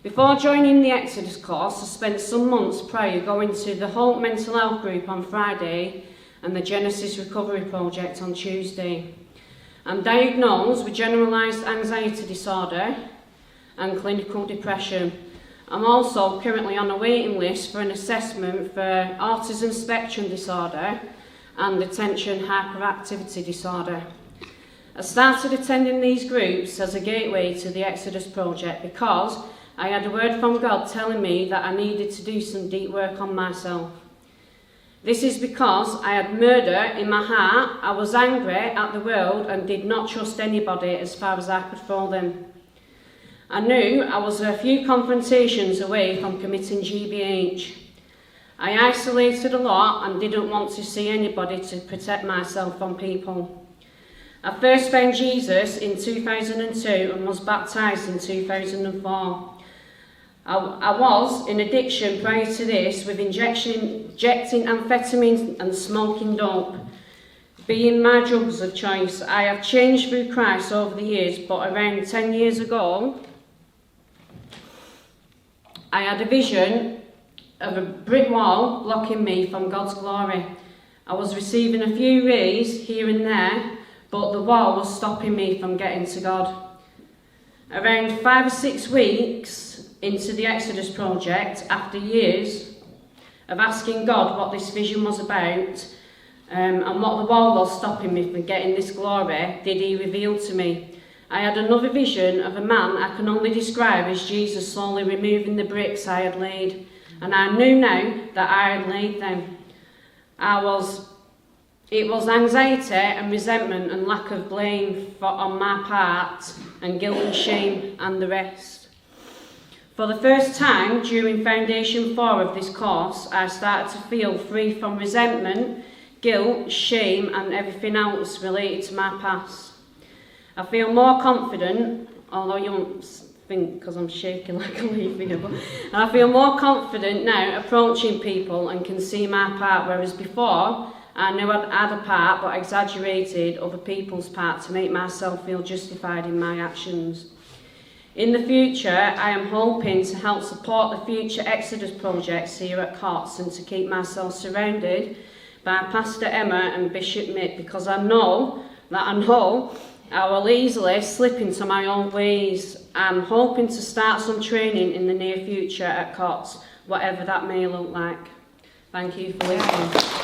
Before joining the Exodus course, I spent some months prior going to the Hope Mental Health Group on Friday and the Genesis Recovery Project on Tuesday. I'm diagnosed with generalised anxiety disorder and clinical depression. I'm also currently on a waiting list for an assessment for autism spectrum disorder and attention hyperactivity disorder. I started attending these groups as a gateway to the Exodus project because I had a word from God telling me that I needed to do some deep work on myself. This is because I had murder in my heart, I was angry at the world and did not trust anybody as far as I could throw them. I knew I was a few confrontations away from committing GBH. I isolated a lot and didn't want to see anybody to protect myself from people. I first found Jesus in 2002 and was baptised in 2004. I was in addiction prior to this, with injecting amphetamine and smoking dope being my drugs of choice. I have changed through Christ over the years, but around 10 years ago, I had a vision of a brick wall blocking me from God's glory. I was receiving a few rays here and there, but the wall was stopping me from getting to God. Around 5 or 6 weeks into the Exodus project, after years of asking God what this vision was about and what the wall was stopping me from getting this glory, did he reveal to me. I had another vision of a man I can only describe as Jesus slowly removing the bricks I had laid, and I knew now that I had laid them. It was anxiety and resentment and lack of blame on my part, and guilt and shame and the rest. For the first time during Foundation 4 of this course, I started to feel free from resentment, guilt, shame and everything else related to my past. I feel more confident, although you won't think because I'm shaking like a leaf here, but I feel more confident now approaching people and can see my part, whereas before I knew I'd had a part but exaggerated other people's part to make myself feel justified in my actions. In the future, I am hoping to help support the future Exodus projects here at Cots and to keep myself surrounded by Pastor Emma and Bishop Mick, because I know I will easily slip into my own ways. I'm hoping to start some training in the near future at Cots, whatever that may look like. Thank you for listening.